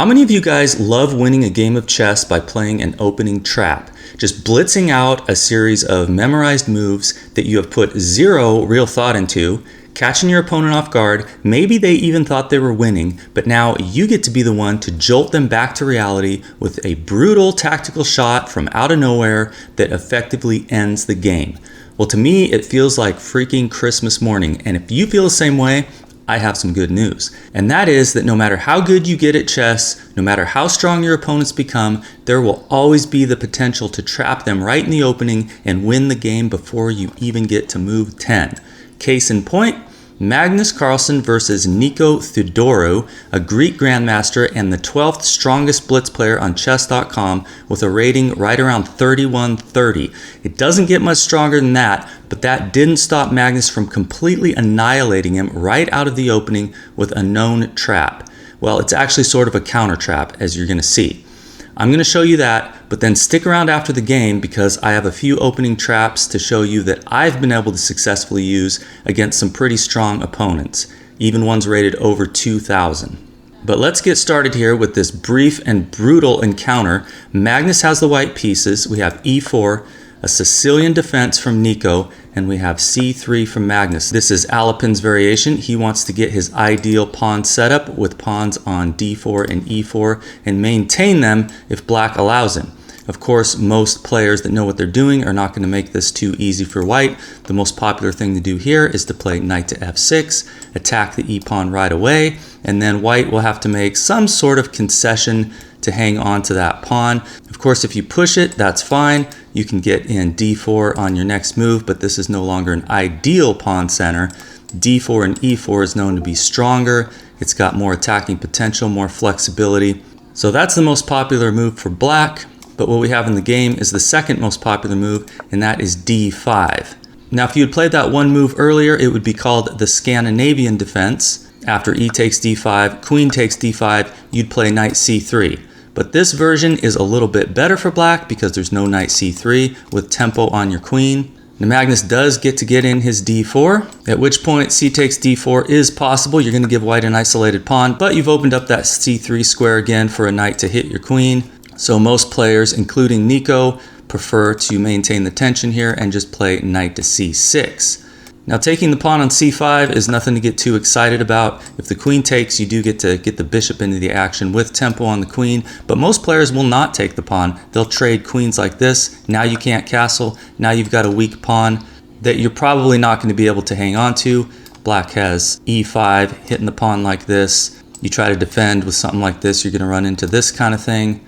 How many of you guys love winning a game of chess by playing an opening trap? Just blitzing out a series of memorized moves that you have put zero real thought into, catching your opponent off guard. Maybe they even thought they were winning, but now you get to be the one to jolt them back to reality with a brutal tactical shot from out of nowhere that effectively ends the game. Well, to me, it feels like freaking Christmas morning, and if you feel the same way, I have some good news. And that is that no matter how good you get at chess, no matter how strong your opponents become, there will always be the potential to trap them right in the opening and win the game before you even get to move 10. Case in point, Magnus Carlsen versus Nico Theodorou, a Greek Grandmaster and the 12th strongest blitz player on chess.com with a rating right around 3130. It doesn't get much stronger than that, but that didn't stop Magnus from completely annihilating him right out of the opening with a known trap. Well, it's actually sort of a counter trap, as you're going to see. I'm going to show you that, but then stick around after the game because I have a few opening traps to show you that I've been able to successfully use against some pretty strong opponents, even ones rated over 2,000. But let's get started here with this brief and brutal encounter. Magnus has the white pieces. We have e4, a Sicilian defense from Nico, and we have c3 from Magnus. This is Alapin's variation. He wants to get his ideal pawn setup with pawns on d4 and e4 and maintain them if black allows him. Of course, most players that know what they're doing are not going to make this too easy for white. The most popular thing to do here is to play knight to f6, attack the e-pawn right away, and then white will have to make some sort of concession to hang on to that pawn. Of course, if you push it, that's fine. You can get in d4 on your next move, but this is no longer an ideal pawn center. d4 and e4 is known to be stronger. It's got more attacking potential, more flexibility. So that's the most popular move for black. But what we have in the game is the second most popular move, and that is d5. Now, if you had played that one move earlier, it would be called the Scandinavian defense. After e takes d5, queen takes d5, you'd play knight c3. But this version is a little bit better for black because there's no knight c3 with tempo on your queen. Now Magnus does get in his d4, at which point c takes d4 is possible. You're going to give white an isolated pawn, but you've opened up that c3 square again for a knight to hit your queen. So most players, including Nico, prefer to maintain the tension here and just play knight to c6. Now taking the pawn on c5 is nothing to get too excited about. If the queen takes, you do get to get the bishop into the action with tempo on the queen, but most players will not take the pawn. They'll trade queens like this. Now you can't castle. Now you've got a weak pawn that you're probably not going to be able to hang on to. Black has e5, hitting the pawn like this. You try to defend with something like this, you're going to run into this kind of thing.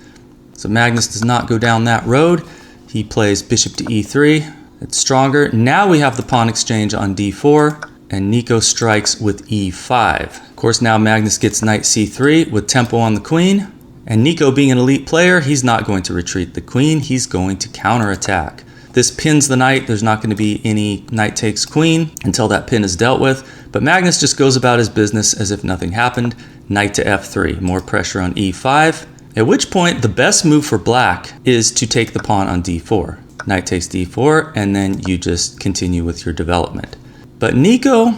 So Magnus does not go down that road. He plays bishop to e3. It's stronger. Now we have the pawn exchange on d4, and Nico strikes with e5. Of course, now Magnus gets knight c3 with tempo on the queen, and Nico, being an elite player, he's not going to retreat the queen. He's going to counterattack. This pins the knight. There's not going to be any knight takes queen until that pin is dealt with, but Magnus just goes about his business as if nothing happened. Knight to f3, more pressure on e5, at which point the best move for black is to take the pawn on d4. Knight takes d4, and then you just continue with your development. But Nico,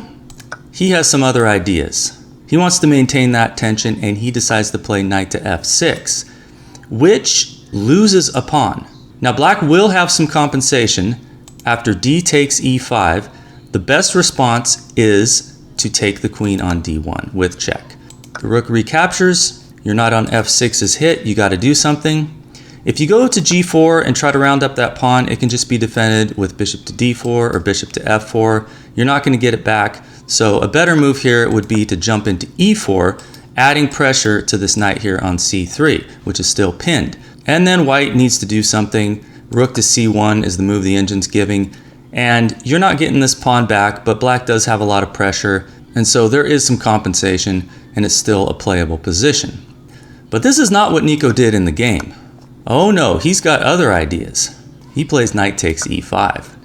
he has some other ideas. He wants to maintain that tension, and he decides to play knight to f6, which loses a pawn. Now black will have some compensation. After d takes e5, the best response is to take the queen on d1 with check. The rook recaptures. You're not on f6's hit. You got to do something. If you go to g4 and try to round up that pawn, it can just be defended with bishop to d4 or bishop to f4. You're not going to get it back. So a better move here would be to jump into e4, adding pressure to this knight here on c3, which is still pinned. And then white needs to do something. Rook to c1 is the move the engine's giving. And you're not getting this pawn back, but black does have a lot of pressure. And so there is some compensation, and it's still a playable position. But this is not what Nico did in the game. Oh no, he's got other ideas. He plays knight takes e5.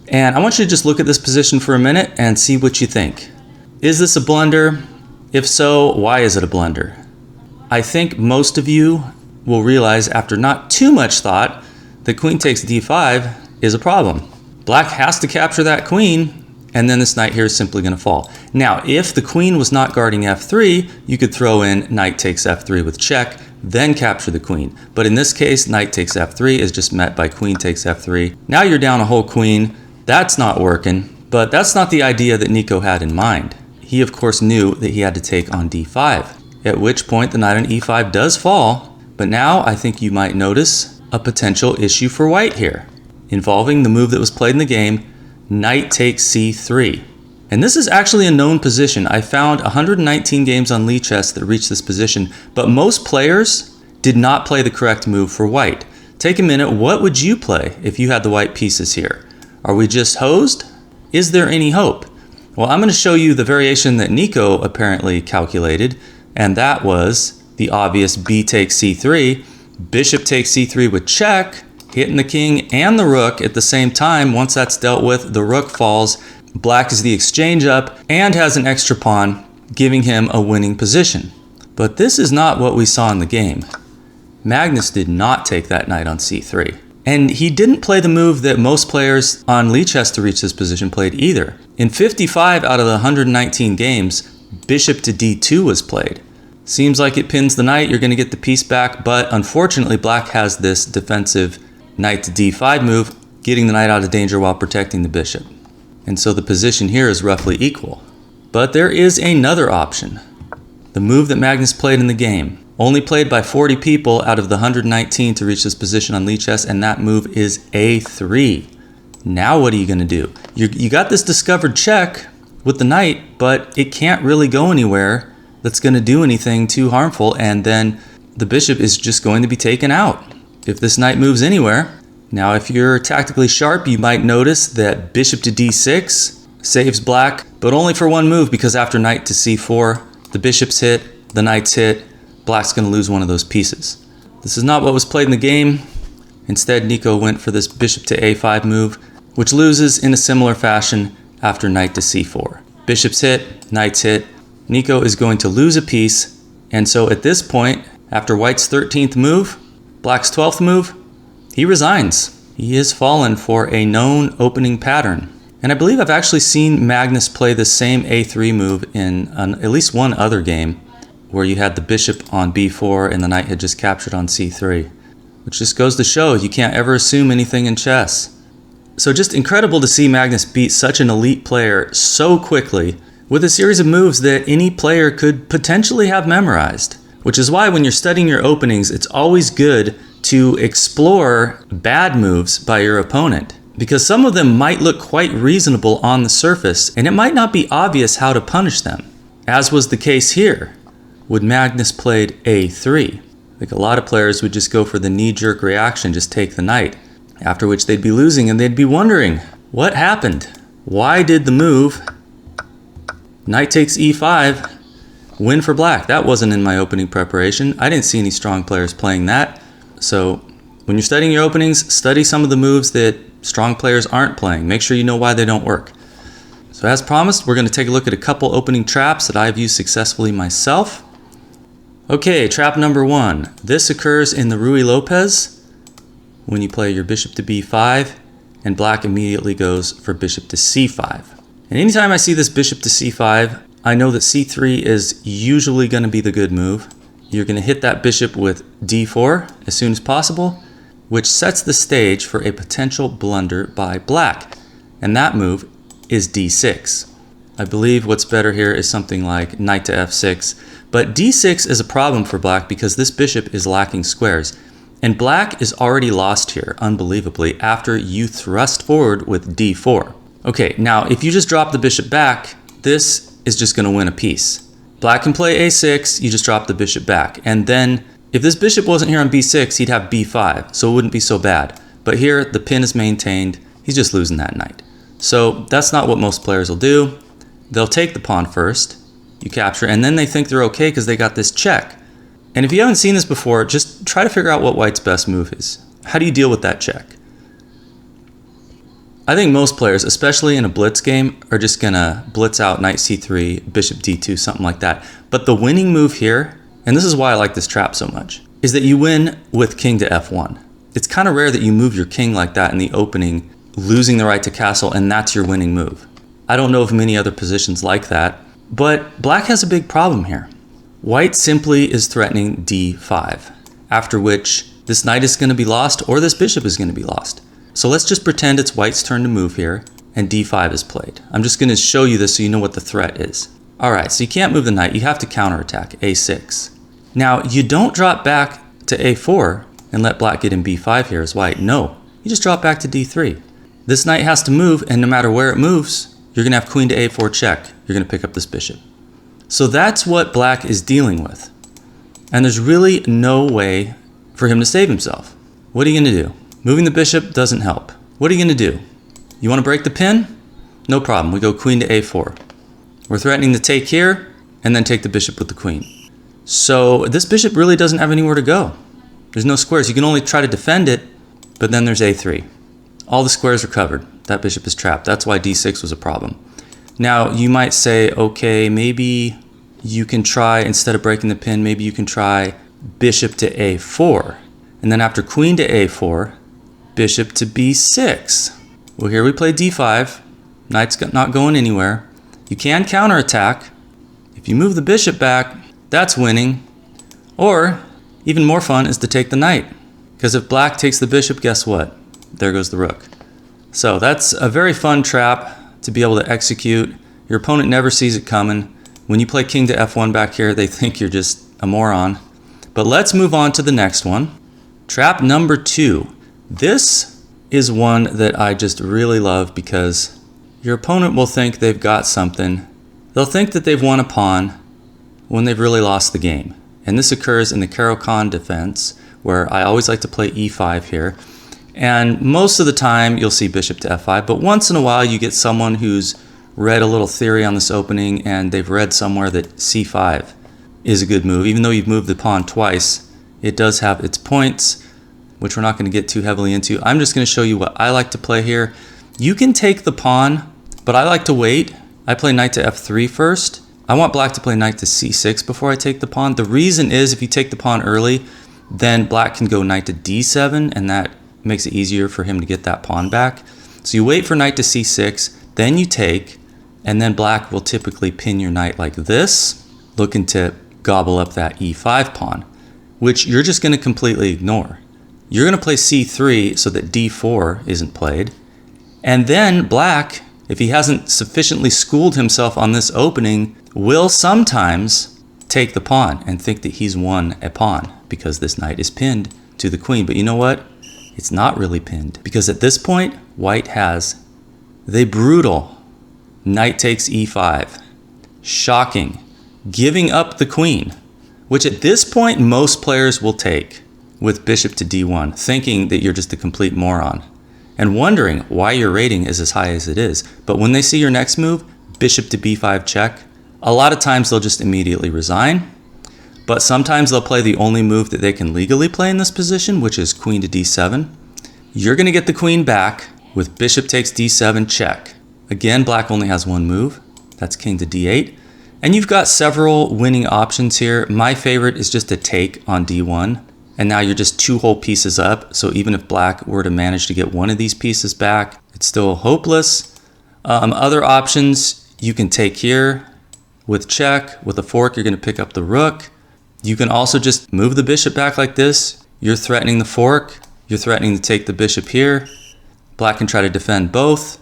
And I want you to just look at this position for a minute and see what you think. Is this a blunder? If so, why is it a blunder? I think most of you will realize after not too much thought that queen takes d5 is a problem. Black has to capture that queen, and then this knight here is simply going to fall. Now, if the queen was not guarding f3, you could throw in knight takes f3 with check, then capture the queen. But in this case, knight takes f3 is just met by queen takes f3. Now you're down a whole queen. That's not working, but that's not the idea that Nico had in mind. He, of course, knew that he had to take on d5, at which point the knight on e5 does fall. But now I think you might notice a potential issue for white here, involving the move that was played in the game, knight takes c3. And this is actually a known position. I found 119 games on Lichess that reached this position, but most players did not play the correct move for white. Take a minute, what would you play if you had the white pieces here? Are we just hosed? Is there any hope? Well, I'm going to show you the variation that Nico apparently calculated, and that was the obvious b takes c3, bishop takes c3 with check, hitting the king and the rook at the same time. Once that's dealt with, the rook falls. Black is the exchange up and has an extra pawn, giving him a winning position. But this is not what we saw in the game. Magnus did not take that knight on c3. And he didn't play the move that most players on Lichess to reach this position played either. In 55 out of the 119 games, bishop to d2 was played. Seems like it pins the knight, you're going to get the piece back, but unfortunately black has this defensive knight to d5 move, getting the knight out of danger while protecting the bishop. And so the position here is roughly equal. But there is another option. The move that Magnus played in the game, only played by 40 people out of the 119 to reach this position on Lichess, and that move is a3. Now what are you going to do? You got this discovered check with the knight, but it can't really go anywhere that's going to do anything too harmful, and then the bishop is just going to be taken out if this knight moves anywhere. Now, if you're tactically sharp, you might notice that bishop to d6 saves black, but only for one move, because after knight to c4, the bishop's hit, the knight's hit, black's going to lose one of those pieces. This is not what was played in the game. Instead, Nico went for this bishop to a5 move, which loses in a similar fashion after knight to c4. Bishop's hit, knight's hit. Nico is going to lose a piece, and so at this point, after white's 13th move, black's 12th move, he resigns. He has fallen for a known opening pattern. And I believe I've actually seen Magnus play the same a3 move in at least one other game, where you had the bishop on b4 and the knight had just captured on c3. Which just goes to show you can't ever assume anything in chess. So just incredible to see Magnus beat such an elite player so quickly with a series of moves that any player could potentially have memorized. Which is why when you're studying your openings, it's always good to explore bad moves by your opponent, because some of them might look quite reasonable on the surface, and it might not be obvious how to punish them, as was the case here when Magnus played a3. Like a lot of players would just go for the knee-jerk reaction, just take the knight, after which they'd be losing and they'd be wondering, what happened? Why did the move knight takes e5 win for black? That wasn't in my opening preparation. I didn't see any strong players playing that. So when you're studying your openings, study some of the moves that strong players aren't playing. Make sure you know why they don't work. So as promised, we're going to take a look at a couple opening traps that I've used successfully myself. Okay, trap number 1. This occurs in the Ruy Lopez when you play your bishop to b5 and black immediately goes for bishop to c5. And anytime I see this bishop to c5, I know that c3 is usually going to be the good move. You're going to hit that bishop with d4 as soon as possible, which sets the stage for a potential blunder by black. And that move is d6. I believe what's better here is something like knight to f6. But d6 is a problem for black because this bishop is lacking squares. And black is already lost here, unbelievably, after you thrust forward with d4. Okay, now if you just drop the bishop back, this is just going to win a piece. Black can play a6, you just drop the bishop back. And then, if this bishop wasn't here on b6, he'd have b5, so it wouldn't be so bad. But here, the pin is maintained, he's just losing that knight. So that's not what most players will do. They'll take the pawn first, you capture, and then they think they're okay because they got this check. And if you haven't seen this before, just try to figure out what white's best move is. How do you deal with that check? I think most players, especially in a blitz game, are just gonna blitz out knight c3, bishop d2, something like that. But the winning move here, and this is why I like this trap so much, is that you win with king to f1. It's kind of rare that you move your king like that in the opening, losing the right to castle, and that's your winning move. I don't know of many other positions like that. But black has a big problem here. White simply is threatening d5, after which this knight is going to be lost or this bishop is going to be lost. So let's just pretend it's white's turn to move here and d5 is played. I'm just going to show you this so you know what the threat is. All right, so you can't move the knight. You have to counterattack, a6. Now, you don't drop back to a4 and let black get in b5 here as white. No, you just drop back to d3. This knight has to move, and no matter where it moves, you're going to have queen to a4 check. You're going to pick up this bishop. So that's what black is dealing with. And there's really no way for him to save himself. What are you going to do? Moving the bishop doesn't help. What are you going to do? You want to break the pin? No problem. We go queen to a4. We're threatening to take here and then take the bishop with the queen. So this bishop really doesn't have anywhere to go. There's no squares. You can only try to defend it, but then there's a3. All the squares are covered. That bishop is trapped. That's why d6 was a problem. Now, you might say, okay, maybe you can try, instead of breaking the pin, maybe you can try bishop to a4. And then after queen to a4, bishop to b6. Well, here we play d5. Knight's not going anywhere. You can counterattack. If you move the bishop back, that's winning. Or, even more fun is to take the knight. Because if black takes the bishop, guess what? There goes the rook. So that's a very fun trap to be able to execute. Your opponent never sees it coming. When you play king to f1 back here, they think you're just a moron. But let's move on to the next one. Trap number 2. This is one that I just really love because your opponent will think they've got something. They'll think that they've won a pawn when they've really lost the game. And this occurs in the Caro-Kann defense, where I always like to play e5 here. And most of the time you'll see bishop to f5, but once in a while you get someone who's read a little theory on this opening and they've read somewhere that c5 is a good move. Even though you've moved the pawn twice, it does have its points, which we're not going to get too heavily into. I'm just going to show you what I like to play here. You can take the pawn, but I like to wait. I play knight to f3 first. I want black to play knight to c6 before I take the pawn. The reason is if you take the pawn early, then black can go knight to d7, and that makes it easier for him to get that pawn back. So you wait for knight to c6, then you take, and then black will typically pin your knight like this, looking to gobble up that e5 pawn, which you're just going to completely ignore. You're going to play c3 so that d4 isn't played, and then black, if he hasn't sufficiently schooled himself on this opening, will sometimes take the pawn and think that he's won a pawn because this knight is pinned to the queen. But you know what? It's not really pinned, because at this point, white has the brutal knight takes e5. Shocking. Giving up the queen, which at this point most players will take with bishop to d1, thinking that you're just a complete moron and wondering why your rating is as high as it is. But when they see your next move, bishop to b5 check, a lot of times they'll just immediately resign. But sometimes they'll play the only move that they can legally play in this position, which is queen to d7. You're going to get the queen back with bishop takes d7 check. Again, black only has one move. That's king to d8. And you've got several winning options here. My favorite is just a take on d1. And now you're just 2 whole pieces up. So even if black were to manage to get one of these pieces back, it's still hopeless. Other options, you can take here with check. With a fork, you're going to pick up the rook. You can also just move the bishop back like this. You're threatening the fork. You're threatening to take the bishop here. Black can try to defend both,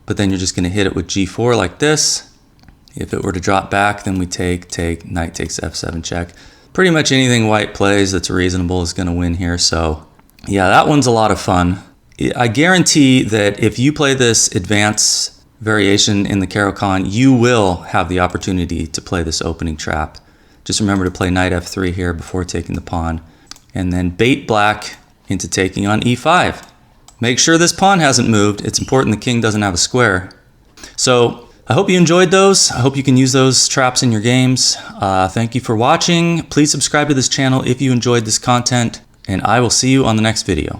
but then you're just going to hit it with g4 like this. If it were to drop back, then we take, knight takes f7 check. Pretty much anything white plays that's reasonable is going to win here. So yeah, that one's a lot of fun. I guarantee that if you play this advanced variation in the Caro-Kann, you will have the opportunity to play this opening trap. Just remember to play knight f3 here before taking the pawn, and then bait black into taking on e5. Make sure this pawn hasn't moved. It's important the king doesn't have a square. So I hope you enjoyed those. I hope you can use those traps in your games. Thank you for watching. Please subscribe to this channel if you enjoyed this content, and I will see you on the next video.